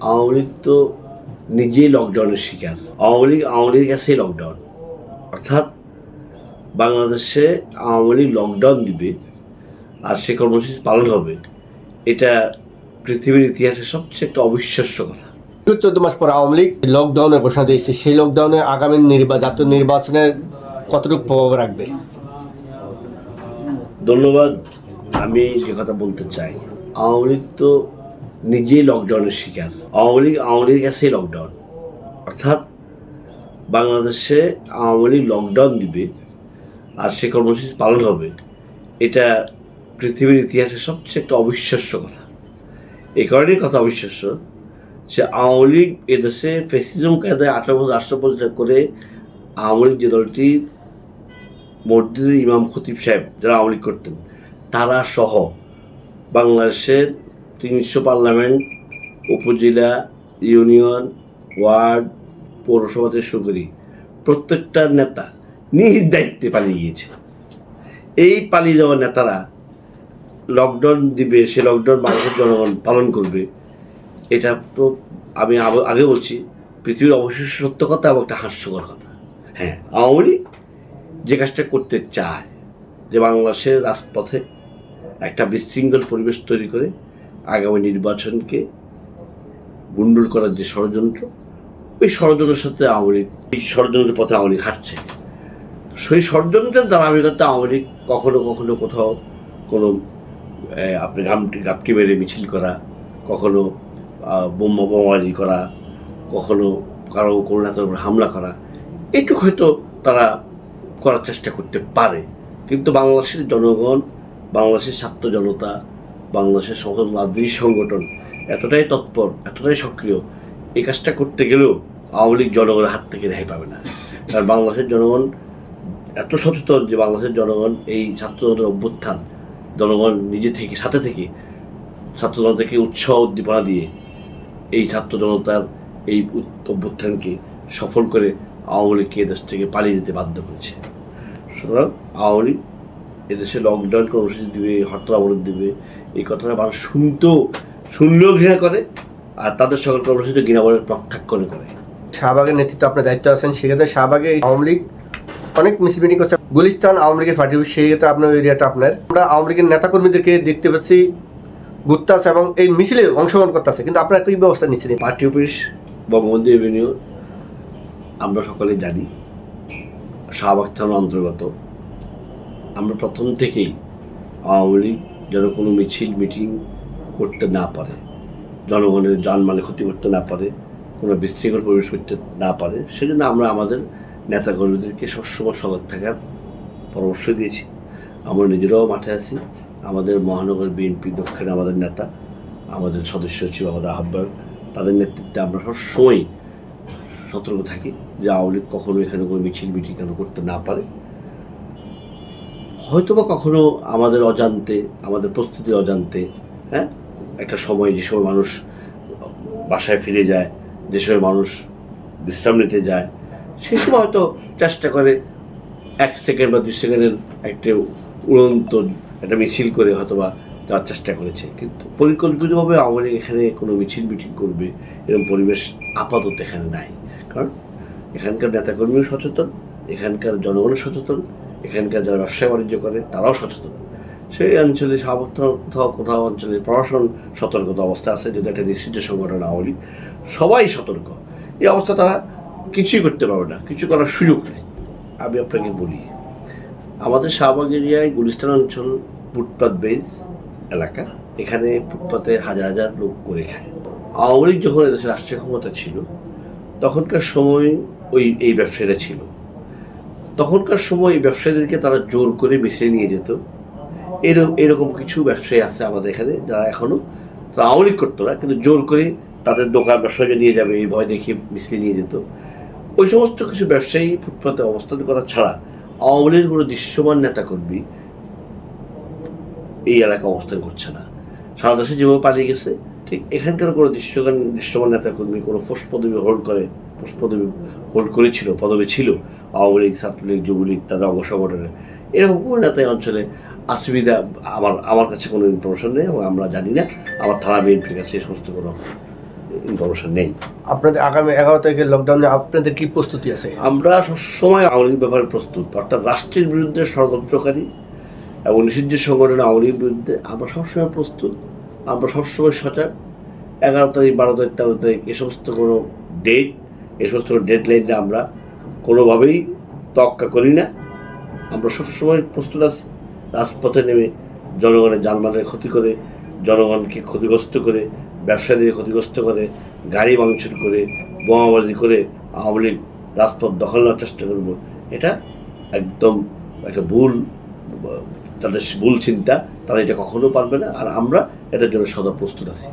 আওয়ামী লীগ তো নিজেই লকডাউনের শিকার। আওয়ামী লীগের কাছেই লকডাউন, অর্থাৎ বাংলাদেশে আওয়ামী লীগ লকডাউন দিবে আর সে কর্মসূচি পালন হবে, এটা পৃথিবীর ইতিহাসে সবচেয়ে একটা অবিশ্বাস্য কথা। 14 মাস পর আওয়ামী লীগ লকডাউনের ঘোষণা দিয়েছে। সেই লকডাউনে আগামী জাতীয় নির্বাচনের কতটুকু প্রভাব রাখবে? ধন্যবাদ। আমি যে কথা বলতে চাই, আওয়ামী লীগ তো নিজেই লকডাউনের শিকার। আওয়ামী লীগের কাছেই লকডাউন, অর্থাৎ বাংলাদেশে আওয়ামী লীগ লকডাউন দিবে আর সে কর্মসূচি পালন হবে, এটা পৃথিবীর ইতিহাসে সবচেয়ে একটা অবিশ্বাস্য কথা। এই কারণেই কথা অবিশ্বাস্য যে আওয়ামী লীগ এদেশে ফ্যাসিজম কায়দায় 18 বছর রাষ্ট্রপ্রতিষ্ঠা করে আওয়ামী লীগ যে দলটি মসজিদের ইমাম খতিব সাহেব যারা আওয়ামী লীগ করতেন তারা সহ বাংলাদেশের 300 পার্লামেন্ট, উপজেলা, ইউনিয়ন, ওয়ার্ড, পৌরসভা থেকে শুরু করি প্রত্যেকটা নেতা নিজ দায়িত্বে পালিয়ে গিয়েছে। এই পালিয়ে যাওয়া নেতারা লকডাউন দিবে, সে লকডাউন বাংলাদেশের জনগণ পালন করবে, এটা তো আমি আগে বলছি পৃথিবীর অবশ্যই সত্য কথা এবং একটা হাস্যকর কথা। হ্যাঁ, আওয়ামী লীগ যে কাজটা করতে চায় যে বাংলাদেশের রাজপথে একটা বিশৃঙ্খল পরিবেশ তৈরি করে আগামী নির্বাচনকে গুন্ডুল করার যে ষড়যন্ত্র, ওই ষড়যন্ত্রের সাথে আওয়ামী লীগ, এই ষড়যন্ত্রের পথে আওয়ামী লীগ হাঁটছে। সেই ষড়যন্ত্রের ধারাবাহিকতা আওয়ামী লীগ কখনো কখনো কোথাও কোনো আপনি গাপটি মেরে মিছিল করা, কখনো বোমাবাজি করা, কখনো কারো কোনো নেতার উপর হামলা করা, এটুকু হয়তো তারা করার চেষ্টা করতে পারে। কিন্তু বাংলাদেশের জনগণ, বাংলাদেশের ছাত্র জনতা, বাংলাদেশের সকল রাজনৈতিক সংগঠন এতটাই তৎপর, এতটাই সক্রিয়, এই কাজটা করতে গেলেও আওয়ামী লীগ জনগণের হাত থেকে রেহাই পাবে না। কারণ বাংলাদেশের জনগণ এত সচেতন যে বাংলাদেশের জনগণ এই ছাত্র জনতার অভ্যুত্থান, জনগণ নিজে থেকে সাথে থেকে ছাত্র জনতাকে উৎসাহ উদ্দীপনা দিয়ে এই ছাত্র জনতার এই অভ্যুত্থানকে সফল করে আওয়ামী লীগকে এদেশ থেকে পালিয়ে যেতে বাধ্য করেছে। সুতরাং আওয়ামী লীগ এদেশে লকডাউন কর্মসূচি দেবে, হরতাল অবরোধ দেবে, এই কথাটা মানুষ শুনলেও ঘৃণা করে, আর তাদের সকল কর্মসূচি ঘৃণা বলে প্রত্যাখ্যান করে। শাহবাগের নেতৃত্ব আপনার দায়িত্ব আছেন, সেক্ষেত্রে শাহবাগে আওয়ামী লীগ অনেক মিছিল মিটিং করছে। গুলিস্তান আওয়ামী লীগের পার্টি, সেক্ষেত্রে আপনার এরিয়াটা আপনার। আমরা আওয়ামী লীগের নেতাকর্মীদেরকে দেখতে পাচ্ছি ঘুরতে আছে এবং এই মিছিলে অংশগ্রহণ করতে আছে, কিন্তু আপনার কী ব্যবস্থা নিচ্ছেন? পার্টি অফিস বঙ্গবন্ধু এভিনিউ আমরা সকলে জানি শাহবাগ থানার অন্তর্গত। আমরা প্রথম থেকেই আওয়ামী লীগ যেন কোনো মিছিল মিটিং করতে না পারে, জনগণের জানমালে ক্ষতি করতে না পারে, কোনো বিশৃঙ্খল পরিবেশ করতে না পারে, সেজন্য আমরা আমাদের নেতাকর্মীদেরকে সবসময় সজাগ থাকার পরামর্শ দিয়েছি। আমরা নিজেরাও মাঠে আছি। আমাদের মহানগর বিএনপি দক্ষিণে আমাদের নেতা, আমাদের সদস্য সচিব, আমাদের আহ্বায়ক, তাদের নেতৃত্বে আমরা সবসময় সতর্ক থাকি যে আওয়ামী লীগ কখনো এখানে কোনো মিছিল মিটিং কেন করতে না পারে। হয়তোবা কখনো আমাদের অজান্তে, আমাদের প্রস্তুতির অজান্তে, হ্যাঁ, একটা সময় যে সময় মানুষ বাসায় ফিরে যায়, যে সময় মানুষ বিশ্রাম নিতে যায়, সেই সময় হয়তো চেষ্টা করে 1 সেকেন্ড বা 2 সেকেন্ডের একটা উড়ন্ত একটা মিছিল করে হয়তোবা যাওয়ার চেষ্টা করেছে। কিন্তু পরিকল্পিতভাবে আওয়ামী লীগ এখানে কোনো মিছিল মিটিং করবে এরকম পরিবেশ আপাতত এখানে নাই। কারণ এখানকার নেতাকর্মীও সচেতন, এখানকার জনগণও সচেতন, এখানকার যারা ব্যবসা বাণিজ্য করে তারাও সচেতন। সেই অঞ্চলে কোথাও অঞ্চলে প্রশাসন সতর্কতা অবস্থা আছে, যদি একটা নিশ্চিত সংগঠন আওয়ামী লীগ, সবাই সতর্ক। এই অবস্থা তারা কিছুই করতে পারবে না, কিছু করার সুযোগ নেই। আমি আপনাকে বলি, আমাদের শাহবাগ এরিয়ায় গুলিস্তান অঞ্চল ফুটপাত বেস এলাকা, এখানে ফুটপাতে হাজার হাজার লোক করে খায়। আওয়ামী লীগ যখন এদেশের রাষ্ট্রীয় ক্ষমতা ছিল তখনকার সময় এই ব্যবসায়ীরা ছিল। তখনকার সময় এই ব্যবসায়ীদেরকে তারা জোর করে মিছিলে নিয়ে যেত। এরকম কিছু ব্যবসায়ী আছে আমাদের এখানে যারা এখনও, তারা আওয়ামী লীগ করতো না, কিন্তু জোর করে তাদের দোকান ব্যবসায়ীকে নিয়ে যাবে এই ভয় দেখিয়ে মিছিলে নিয়ে যেত। ওই সমস্ত কিছু ব্যবসায়ী ফুটপাতে অবস্থান করা ছাড়া আওয়ামী লীগের কোনো দৃশ্যমান নেতাকর্মী এই এলাকায় অবস্থান করছে না। সারা দেশে যেভাবে পালিয়ে গেছে, ঠিক এখানকার কোনো দৃশ্যমান নেতাকর্মী কোনো পোস্ট পদবি হোল্ড করেছিল, পদবি ছিল আওয়ামী লীগ, ছাত্রলীগ, যুবলীগ, তাদের অঙ্গ সংগঠনের, এরকম কোনো নেতা অঞ্চলে অসুবিধা আমার কাছে কোনো ইনফরমেশন নেই এবং আমরা জানি না। আমার থানা বিএনপির কাছে এই সমস্ত কোনো ইনফরমেশন নেই। আপনাদের আগামী 11 তারিখের লকডাউনে আপনাদের কি প্রস্তুতি আছে? আমরা সবসময় আওয়ামী লীগ ব্যাপারে প্রস্তুত, অর্থাৎ রাষ্ট্রের বিরুদ্ধে ষড়যন্ত্রকারী এবং নিষিদ্ধ সংগঠন আওয়ামী লীগের বিরুদ্ধে আমরা সবসময় প্রস্তুত, আমরা সবসময় সজাগ। 11 তারিখ, 12 তারিখ, 13 তারিখ এ সমস্ত কোনো ডেট, এ সমস্ত ডেডলাইনে আমরা কোনোভাবেই তোয়াক্কা করি না। আমরা সবসময় প্রস্তুত আছি। রাজপথে নেমে জনগণের জানমালের ক্ষতি করে, জনগণকে ক্ষতিগ্রস্ত করে, ব্যবসায়ীদের ক্ষতিগ্রস্ত করে, গাড়ি ভাঙচুর করে, বোমাবাজি করে আওয়ামী লীগ রাজপথ দখল নেওয়ার চেষ্টা করব, এটা একদম একটা ভুল, তাদের ভুল চিন্তা। তারা এটা কখনো পারবে না। আর আমরা এটার জন্য সদা প্রস্তুত আছি।